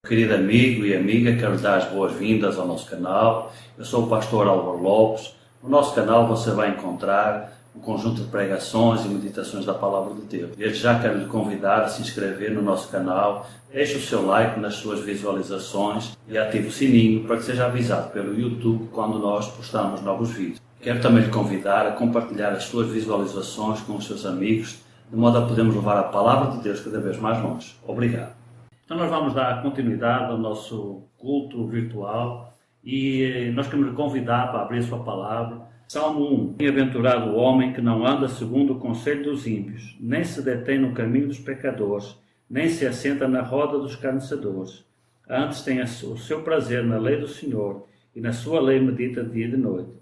Querido amigo e amiga, quero dar as boas-vindas ao nosso canal. Eu sou o pastor Álvaro Lopes. No nosso canal você vai encontrar um conjunto de pregações e meditações da Palavra de Deus. Desde já quero lhe convidar a se inscrever no nosso canal, deixe o seu like nas suas visualizações e ative o sininho para que seja avisado pelo YouTube quando nós postamos novos vídeos. Quero também lhe convidar a compartilhar as suas visualizações com os seus amigos, de modo a podermos levar a Palavra de Deus cada vez mais longe. Obrigado. Então nós vamos dar continuidade ao nosso culto virtual e nós queremos lhe convidar para abrir a sua palavra. Salmo 1. Bem-aventurado o homem que não anda segundo o conselho dos ímpios, nem se detém no caminho dos pecadores, nem se assenta na roda dos escarnecedores. Antes tem o seu prazer na lei do Senhor, e na sua lei medita dia e de noite.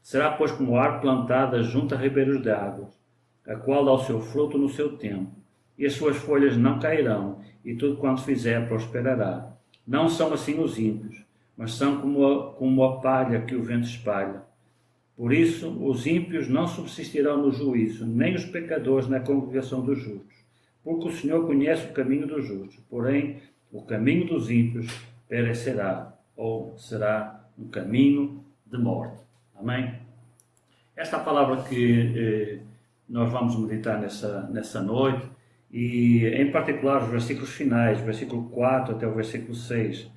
Será, pois, como árvore plantada junto a ribeiros de águas, a qual dá o seu fruto no seu tempo, e as suas folhas não cairão, e tudo quanto fizer prosperará. Não são assim os ímpios, mas são como a palha que o vento espalha. Por isso, os ímpios não subsistirão no juízo, nem os pecadores na congregação dos justos. Porque o Senhor conhece o caminho dos justos, porém, o caminho dos ímpios perecerá, ou será um caminho de morte. Amém? Esta palavra que nós vamos meditar nessa noite, e em particular os versículos finais, versículo 4 até o versículo 6,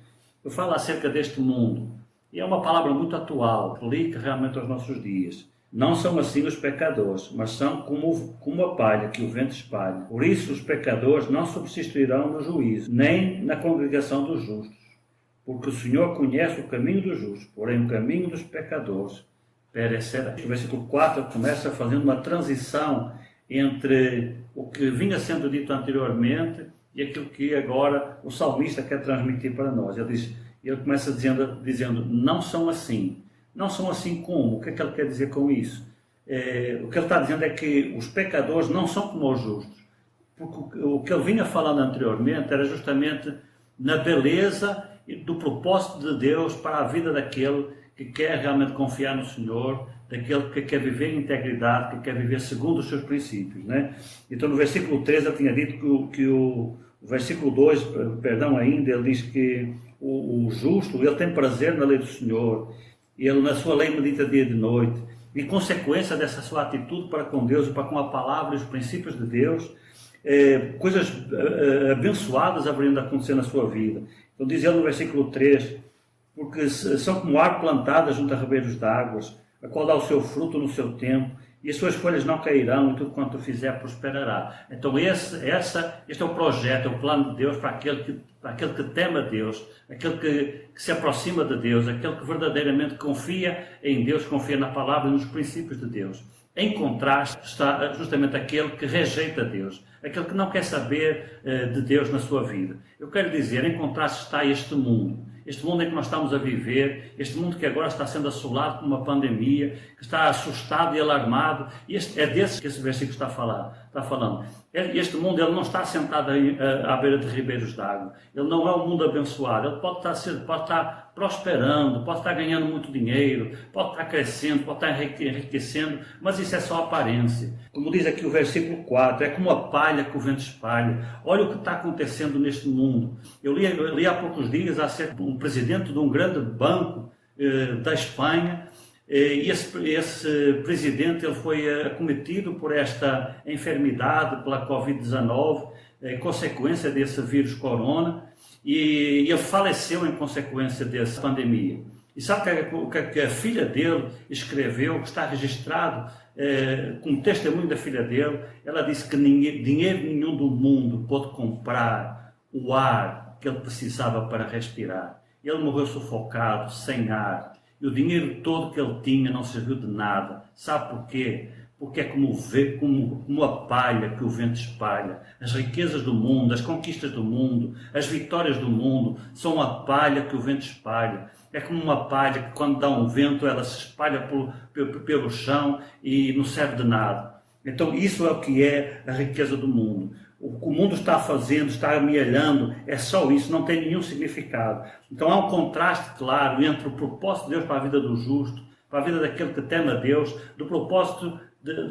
eu falo acerca deste mundo, e é uma palavra muito atual, que aplica realmente aos nossos dias. Não são assim os pecadores, mas são como a palha que o vento espalha. Por isso os pecadores não subsistirão no juízo, nem na congregação dos justos. Porque o Senhor conhece o caminho dos justos, porém o caminho dos pecadores perecerá. O versículo 4 começa fazendo uma transição entre o que vinha sendo dito anteriormente e aquilo que agora o salmista quer transmitir para nós. Ele começa dizendo, não são assim. Não são assim como? O que é que ele quer dizer com isso? O que ele está dizendo é que os pecadores não são como os justos. Porque o que ele vinha falando anteriormente era justamente na beleza do propósito de Deus para a vida daquele que quer realmente confiar no Senhor, daquele que quer viver em integridade, que quer viver segundo os seus princípios, né? Então no versículo 3 eu tinha dito que o versículo 2, ainda, ele diz que o justo, ele tem prazer na lei do Senhor, ele na sua lei medita dia e de noite, e consequência dessa sua atitude para com Deus e para com a palavra e os princípios de Deus, coisas abençoadas haveriam de acontecer na sua vida. Então diz ele no versículo 3, porque são como árvore plantada junto a ribeiros de águas, a qual dá o seu fruto no seu tempo, e as suas folhas não cairão, e tudo quanto fizer prosperará. Então este é o projeto, é o plano de Deus para aquele que teme a Deus, aquele que se aproxima de Deus, aquele que verdadeiramente confia em Deus, confia na palavra e nos princípios de Deus. Em contraste está justamente aquele que rejeita Deus, aquele que não quer saber de Deus na sua vida. Eu quero dizer, em contraste está este mundo em que nós estamos a viver, este mundo que agora está sendo assolado por uma pandemia, que está assustado e alarmado, e é desse que esse versículo está falando. Este mundo ele não está sentado à beira de ribeiros de água, ele não é um mundo abençoado, ele pode estar prosperando, pode estar ganhando muito dinheiro, pode estar crescendo, pode estar enriquecendo, mas isso é só aparência. Como diz aqui o versículo 4, é como a palha que o vento espalha. Olha o que está acontecendo neste mundo. Eu li há poucos dias acerca de um presidente de um grande banco da Espanha, e esse presidente ele foi acometido por esta enfermidade, pela Covid-19, em consequência desse vírus corona, e ele faleceu em consequência dessa pandemia. E sabe o que a filha dele escreveu, que está registrado como testemunho da filha dele? Ela disse que dinheiro nenhum do mundo pôde comprar o ar que ele precisava para respirar. Ele morreu sufocado, sem ar. E o dinheiro todo que ele tinha não serviu de nada. Sabe porquê? Porque é como a palha que o vento espalha. As riquezas do mundo, as conquistas do mundo, as vitórias do mundo, são a palha que o vento espalha. É como uma palha que quando dá um vento, ela se espalha pelo chão e não serve de nada. Então isso é o que é a riqueza do mundo. O que o mundo está fazendo, está amealhando, é só isso, não tem nenhum significado. Então há um contraste claro entre o propósito de Deus para a vida do justo, para a vida daquele que teme a Deus, do propósito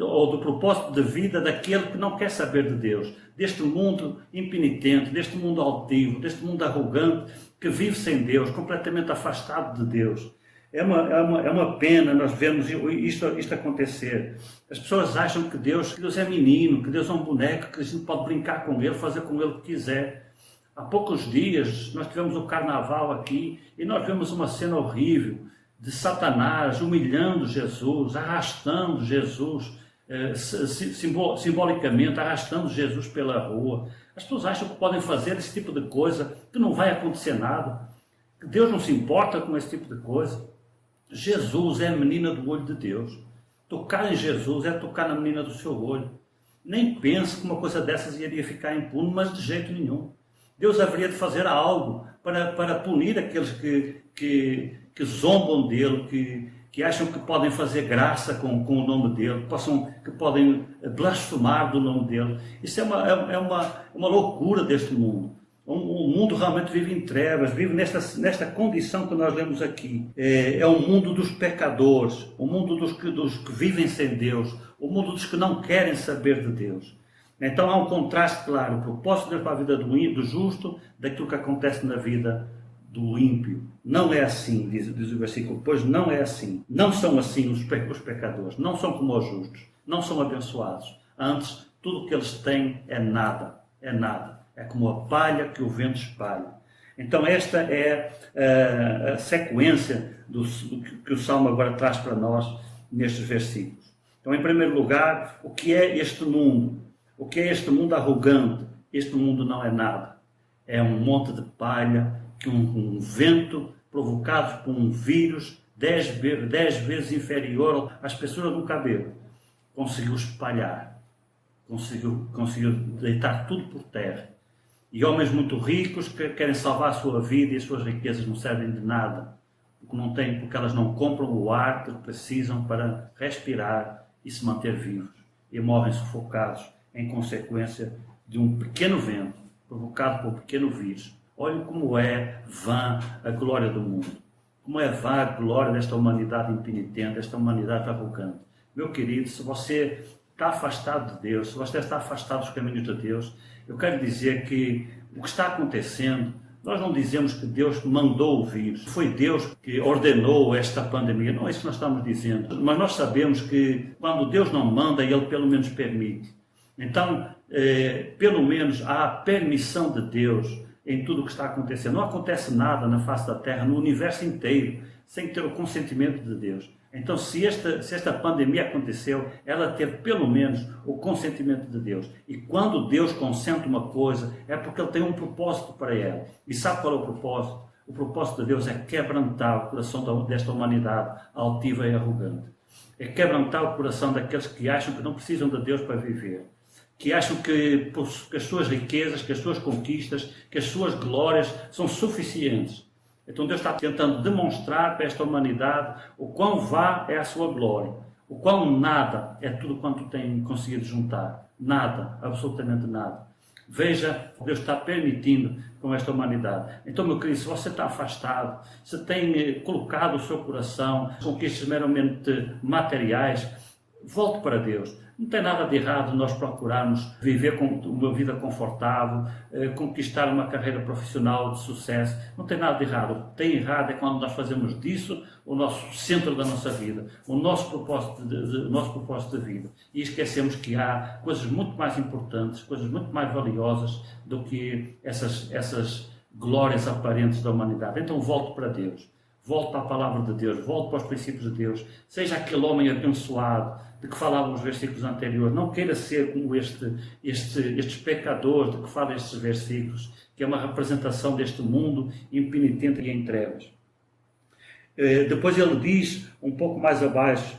ou do propósito de vida daquele que não quer saber de Deus, deste mundo impenitente, deste mundo altivo, deste mundo arrogante, que vive sem Deus, completamente afastado de Deus. É uma pena nós vermos isto acontecer. As pessoas acham que Deus é menino, que Deus é um boneco, que a gente pode brincar com Ele, fazer com Ele o que quiser. Há poucos dias nós tivemos o carnaval aqui e nós vimos uma cena horrível de Satanás humilhando Jesus, arrastando Jesus, simbolicamente arrastando Jesus pela rua. As pessoas acham que podem fazer esse tipo de coisa, que não vai acontecer nada, que Deus não se importa com esse tipo de coisa. Jesus é a menina do olho de Deus. Tocar em Jesus é tocar na menina do seu olho. Nem pense que uma coisa dessas iria ficar impune, mas de jeito nenhum. Deus haveria de fazer algo para punir aqueles que zombam dele, que acham que podem fazer graça com o nome dele, que podem blasfemar do nome dele. Isso é uma loucura deste mundo. O mundo realmente vive em trevas, vive nesta condição que nós lemos aqui. É o mundo dos pecadores, o mundo dos que vivem sem Deus, o mundo dos que não querem saber de Deus. Então há um contraste claro, o propósito de Deus para a vida do justo, daquilo que acontece na vida do ímpio. Não é assim, diz o versículo, pois não é assim. Não são assim os pecadores, não são como os justos, não são abençoados. Antes, tudo o que eles têm é nada, é nada. É como a palha que o vento espalha. Então esta é a sequência que o Salmo agora traz para nós nestes versículos. Então, em primeiro lugar, o que é este mundo? O que é este mundo arrogante? Este mundo não é nada. É um monte de palha que um vento provocado por um vírus 10 vezes inferior à espessura do cabelo conseguiu espalhar, conseguiu deitar tudo por terra. E homens muito ricos que querem salvar a sua vida e as suas riquezas não servem de nada, porque elas não compram o ar que precisam para respirar e se manter vivos, e morrem sufocados em consequência de um pequeno vento provocado por um pequeno vírus. Olhe como é vã a glória do mundo, como é vã a glória desta humanidade impenitente, desta humanidade arrogante. Meu querido, se você está afastado de Deus, se você está afastado dos caminhos de Deus, eu quero dizer que o que está acontecendo, nós não dizemos que Deus mandou o vírus, foi Deus que ordenou esta pandemia, não é isso que nós estamos dizendo, mas nós sabemos que quando Deus não manda, Ele pelo menos permite. Então, pelo menos há a permissão de Deus em tudo o que está acontecendo. Não acontece nada na face da Terra, no universo inteiro, sem ter o consentimento de Deus. Então, se esta pandemia aconteceu, ela teve pelo menos o consentimento de Deus. E quando Deus consente uma coisa, é porque Ele tem um propósito para ela. E sabe qual é o propósito? O propósito de Deus é quebrantar o coração desta humanidade altiva e arrogante. É quebrantar o coração daqueles que acham que não precisam de Deus para viver. Que acham que as suas riquezas, que as suas conquistas, que as suas glórias são suficientes. Então Deus está tentando demonstrar para esta humanidade o quão vá é a sua glória, o quão nada é tudo quanto tem conseguido juntar. Nada, absolutamente nada. Veja o que Deus está permitindo com esta humanidade. Então, meu querido, se você está afastado, se tem colocado o seu coração em conquistas meramente materiais, volte para Deus. Não tem nada de errado nós procurarmos viver com uma vida confortável, conquistar uma carreira profissional de sucesso. Não tem nada de errado. O que tem errado é quando nós fazemos disso o nosso centro da nossa vida, o nosso propósito de vida. E esquecemos que há coisas muito mais importantes, coisas muito mais valiosas do que essas glórias aparentes da humanidade. Então volte para Deus. Volte para a palavra de Deus, volte para os princípios de Deus. Seja aquele homem abençoado de que falavam os versículos anteriores. Não queira ser como estes pecadores de que falam estes versículos, que é uma representação deste mundo impenitente e em trevas. Depois ele diz, um pouco mais abaixo,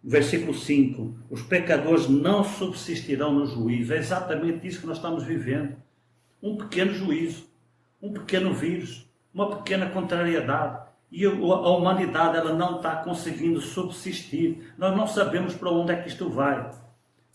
versículo 5, os pecadores não subsistirão no juízo. É exatamente isso que nós estamos vivendo. Um pequeno juízo, um pequeno vírus, uma pequena contrariedade, e a humanidade ela não está conseguindo subsistir. Nós não sabemos para onde é que isto vai,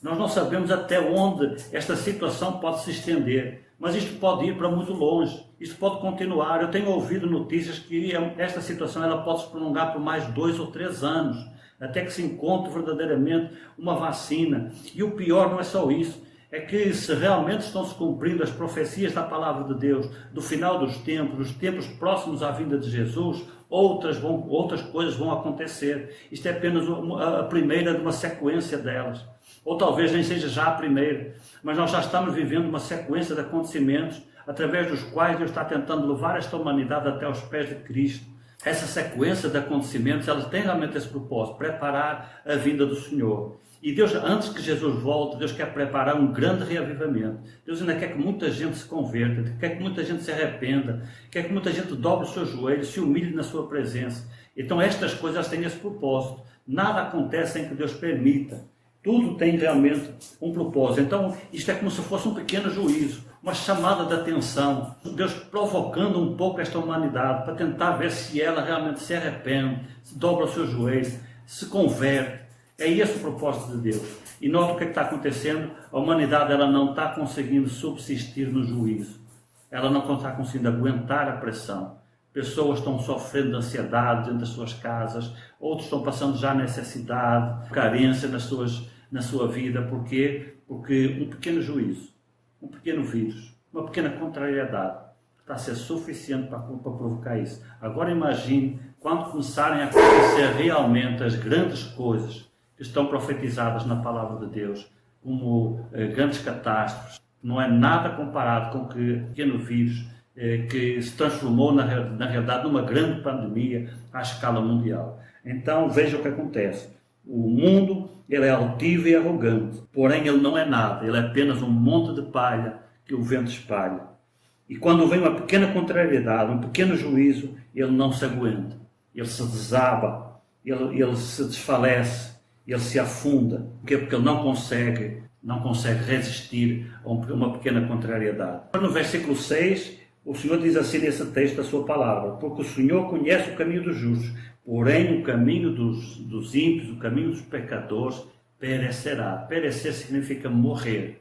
nós não sabemos até onde esta situação pode se estender, mas isto pode ir para muito longe, isto pode continuar. Eu tenho ouvido notícias que esta situação ela pode se prolongar por mais 2 ou 3 anos. até que se encontre verdadeiramente uma vacina. E o pior não é só isso, é que se realmente estão se cumprindo as profecias da palavra de Deus, do final dos tempos, os tempos próximos à vinda de Jesus, outras coisas vão acontecer. Isto é apenas a primeira de uma sequência delas. Ou talvez nem seja já a primeira, mas nós já estamos vivendo uma sequência de acontecimentos através dos quais Deus está tentando levar esta humanidade até aos pés de Cristo. Essa sequência de acontecimentos, ela tem realmente esse propósito, preparar a vinda do Senhor. E Deus, antes que Jesus volte, Deus quer preparar um grande reavivamento. Deus ainda quer que muita gente se converta, quer que muita gente se arrependa, quer que muita gente dobre os seus joelhos, se humilhe na sua presença. Então estas coisas têm esse propósito. Nada acontece sem que Deus permita. Tudo tem realmente um propósito. Então isto é como se fosse um pequeno juízo, uma chamada de atenção. Deus provocando um pouco esta humanidade para tentar ver se ela realmente se arrepende, se dobra os seus joelhos, se converte. É esse o propósito de Deus. E nota o que está acontecendo. A humanidade ela não está conseguindo subsistir no juízo. Ela não está conseguindo aguentar a pressão. Pessoas estão sofrendo de ansiedade dentro das suas casas. Outros estão passando já necessidade, carência na sua vida. Por quê? Porque um pequeno juízo, um pequeno vírus, uma pequena contrariedade está a ser suficiente para provocar isso. Agora imagine quando começarem a acontecer realmente as grandes coisas que estão profetizadas na palavra de Deus, como grandes catástrofes, não é nada comparado com que pequeno vírus que se transformou na realidade numa grande pandemia à escala mundial. Então veja o que acontece. O mundo ele é altivo e arrogante, porém ele não é nada, ele é apenas um monte de palha que o vento espalha. E quando vem uma pequena contrariedade, um pequeno juízo, ele não se aguenta, ele se desaba, ele se desfalece, ele se afunda. Porque ele não consegue resistir a uma pequena contrariedade. No versículo 6, o Senhor diz assim nesse texto da sua palavra: porque o Senhor conhece o caminho dos justos, porém o caminho dos ímpios, o caminho dos pecadores, perecerá. Perecer significa morrer.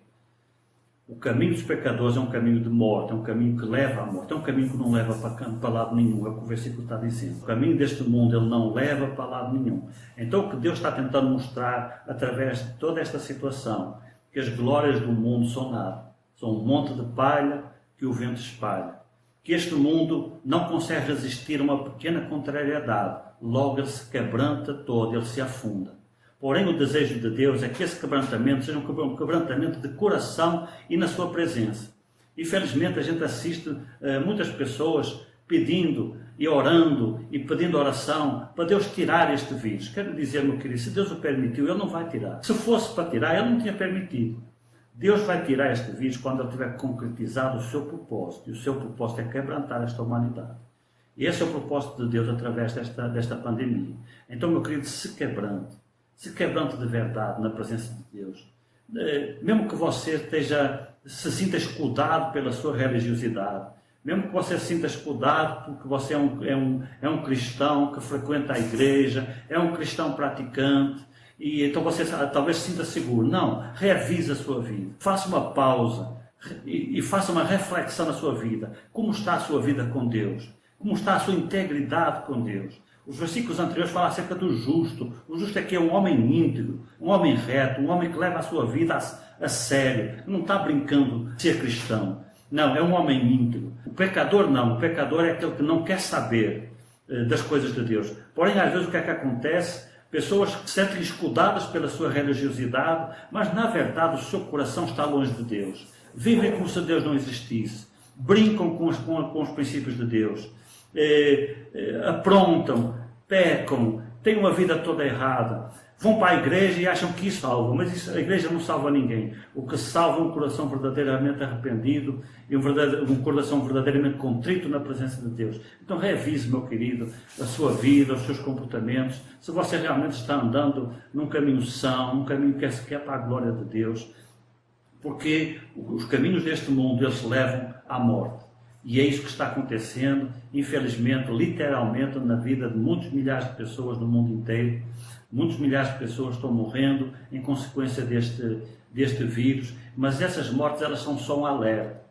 O caminho dos pecadores é um caminho de morte, é um caminho que leva à morte, é um caminho que não leva para lado nenhum, é o que o versículo está dizendo. O caminho deste mundo ele não leva para lado nenhum. Então o que Deus está tentando mostrar através de toda esta situação, que as glórias do mundo são nada, são um monte de palha que o vento espalha. Que este mundo não consegue resistir a uma pequena contrariedade, logo ele se quebranta todo, ele se afunda. Porém, o desejo de Deus é que esse quebrantamento seja um quebrantamento de coração e na sua presença. Infelizmente, a gente assiste muitas pessoas pedindo e orando e pedindo oração para Deus tirar este vírus. Quero dizer, meu querido, se Deus o permitiu, Ele não vai tirar. Se fosse para tirar, Ele não tinha permitido. Deus vai tirar este vírus quando Ele tiver concretizado o seu propósito. E o seu propósito é quebrantar esta humanidade. E esse é o propósito de Deus através desta pandemia. Então, meu querido, se quebrante de verdade na presença de Deus. Mesmo que você se sinta escudado pela sua religiosidade, mesmo que você se sinta escudado porque você é um cristão que frequenta a igreja, é um cristão praticante, e então você talvez se sinta seguro. Não, revise a sua vida, faça uma pausa e faça uma reflexão na sua vida. Como está a sua vida com Deus? Como está a sua integridade com Deus? Os versículos anteriores falam acerca do justo. O justo é que é um homem íntegro, um homem reto, um homem que leva a sua vida a sério. Não está brincando de ser cristão. Não, é um homem íntegro. O pecador não. O pecador é aquele que não quer saber das coisas de Deus. Porém, às vezes o que é que acontece? Pessoas que se sentem escudadas pela sua religiosidade, mas na verdade o seu coração está longe de Deus. Vivem como se Deus não existisse. Brincam com os princípios de Deus. Aprontam, pecam, têm uma vida toda errada, vão para a igreja e acham que isso salva, mas a igreja não salva ninguém. O que salva é um coração verdadeiramente arrependido e um coração verdadeiramente contrito na presença de Deus. Então revise, meu querido, a sua vida, os seus comportamentos, se você realmente está andando num caminho são, num caminho que é para a glória de Deus, porque os caminhos deste mundo eles levam à morte. E é isso que está acontecendo, infelizmente, literalmente, na vida de muitos milhares de pessoas no mundo inteiro. Muitos milhares de pessoas estão morrendo em consequência deste vírus, mas essas mortes elas são só um alerta.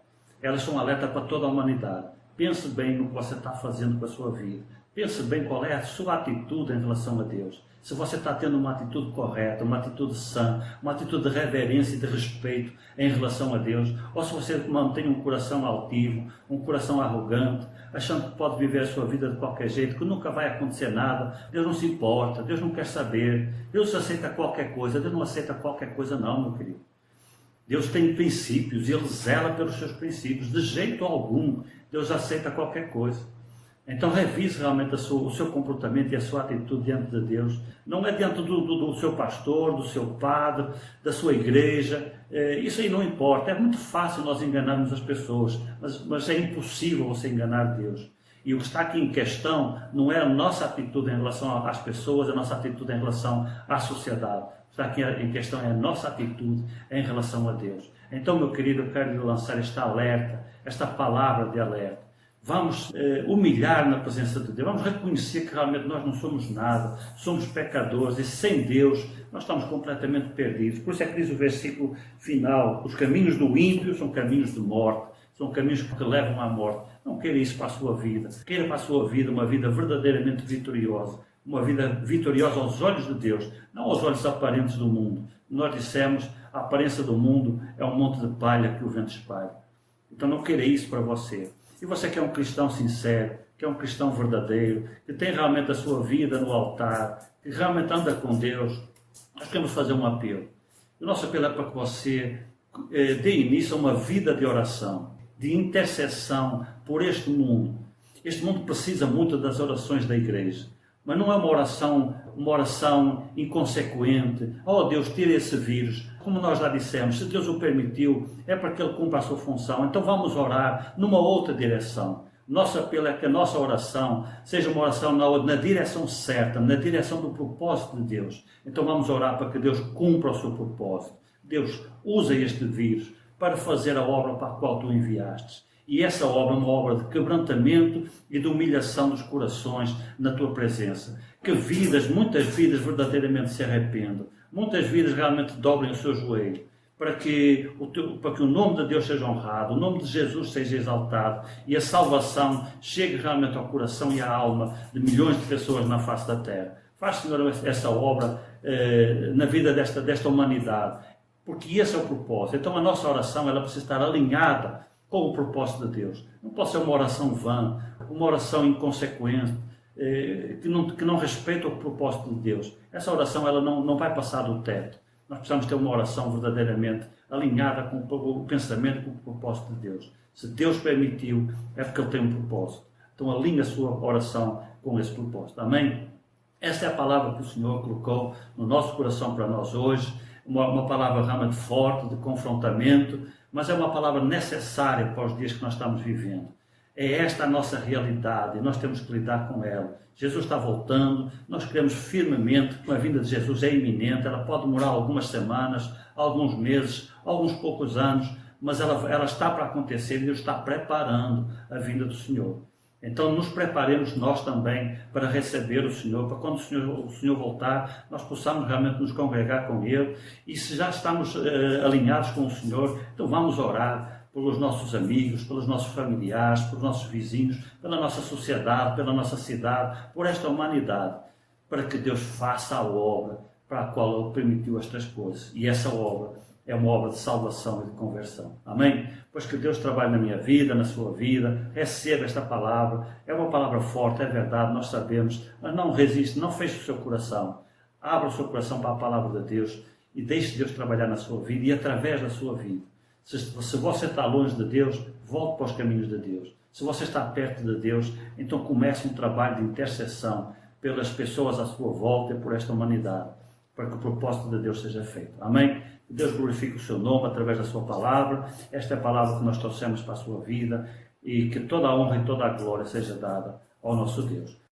Elas são um alerta para toda a humanidade. Pense bem no que você está fazendo com a sua vida. Pense bem qual é a sua atitude em relação a Deus. se você está tendo uma atitude correta, uma atitude sã, uma atitude de reverência e de respeito em relação a Deus, ou se você mantém um coração altivo, um coração arrogante, achando que pode viver a sua vida de qualquer jeito, que nunca vai acontecer nada, Deus não se importa, Deus não quer saber, Deus aceita qualquer coisa, Deus não aceita qualquer coisa não, meu querido. Deus tem princípios e Ele zela pelos seus princípios, de jeito algum Deus aceita qualquer coisa. Então revise realmente o seu comportamento e a sua atitude diante de Deus. Não é diante do seu pastor, do seu padre, da sua igreja. Isso aí não importa. É muito fácil nós enganarmos as pessoas, mas é impossível você enganar Deus. E o que está aqui em questão não é a nossa atitude em relação às pessoas, a nossa atitude em relação à sociedade. O que está aqui em questão é a nossa atitude em relação a Deus. Então, meu querido, eu quero lhe lançar esta alerta, esta palavra de alerta. Vamos humilhar na presença de Deus, vamos reconhecer que realmente nós não somos nada, somos pecadores e sem Deus nós estamos completamente perdidos. Por isso é que diz o versículo final: os caminhos do ímpio são caminhos de morte, são caminhos que levam à morte. Não queira isso para a sua vida, queira para a sua vida uma vida verdadeiramente vitoriosa, uma vida vitoriosa aos olhos de Deus, não aos olhos aparentes do mundo. Nós dissemos, a aparência do mundo é um monte de palha que o vento espalha. Então não queira isso para você. E você que é um cristão sincero, que é um cristão verdadeiro, que tem realmente a sua vida no altar, que realmente anda com Deus, nós queremos fazer um apelo. O nosso apelo é para que você dê início a uma vida de oração, de intercessão por este mundo. Este mundo precisa muito das orações da igreja, mas não é uma oração inconsequente. Oh Deus, tira esse vírus. Como nós já dissemos, se Deus o permitiu, é para que Ele cumpra a sua função. Então vamos orar numa outra direção. Nosso apelo é que a nossa oração seja uma oração na direção certa, na direção do propósito de Deus. Então vamos orar para que Deus cumpra o seu propósito. Deus, usa este vírus para fazer a obra para a qual tu enviastes. E essa obra é uma obra de quebrantamento e de humilhação dos corações na tua presença. Que muitas vidas verdadeiramente se arrependam. Muitas vidas realmente dobrem o seu joelho. Para que o nome de Deus seja honrado, o nome de Jesus seja exaltado e a salvação chegue realmente ao coração e à alma de milhões de pessoas na face da terra. Faz, Senhor, essa obra na vida desta humanidade. Porque esse é o propósito. Então a nossa oração ela precisa estar alinhada com o propósito de Deus. Não pode ser uma oração vã, uma oração inconsequente, que não respeita o propósito de Deus. Essa oração ela não vai passar do teto. Nós precisamos ter uma oração verdadeiramente alinhada com o pensamento, com o propósito de Deus. Se Deus permitiu, é porque Ele tem um propósito. Então alinhe a sua oração com esse propósito. Amém? Esta é a palavra que o Senhor colocou no nosso coração para nós hoje. Uma palavra realmente forte, de confrontamento, mas é uma palavra necessária para os dias que nós estamos vivendo. É esta a nossa realidade e nós temos que lidar com ela. Jesus está voltando, nós cremos firmemente que a vinda de Jesus é iminente, ela pode demorar algumas semanas, alguns meses, alguns poucos anos, mas ela está para acontecer e Deus está preparando a vinda do Senhor. Então nos preparemos nós também para receber o Senhor, para quando o Senhor voltar, nós possamos realmente nos congregar com Ele. E se já estamos alinhados com o Senhor, então vamos orar pelos nossos amigos, pelos nossos familiares, pelos nossos vizinhos, pela nossa sociedade, pela nossa cidade, por esta humanidade, para que Deus faça a obra para a qual Ele permitiu estas coisas. E essa obra é uma obra de salvação e de conversão. Amém? Pois que Deus trabalhe na minha vida, na sua vida, receba esta palavra. É uma palavra forte, é verdade, nós sabemos, mas não resiste, não feche o seu coração. Abra o seu coração para a palavra de Deus e deixe Deus trabalhar na sua vida e através da sua vida. Se você está longe de Deus, volte para os caminhos de Deus. Se você está perto de Deus, então comece um trabalho de intercessão pelas pessoas à sua volta e por esta humanidade, para que o propósito de Deus seja feito. Amém? Que Deus glorifique o seu nome através da sua palavra. Esta é a palavra que nós trouxemos para a sua vida e que toda a honra e toda a glória seja dada ao nosso Deus.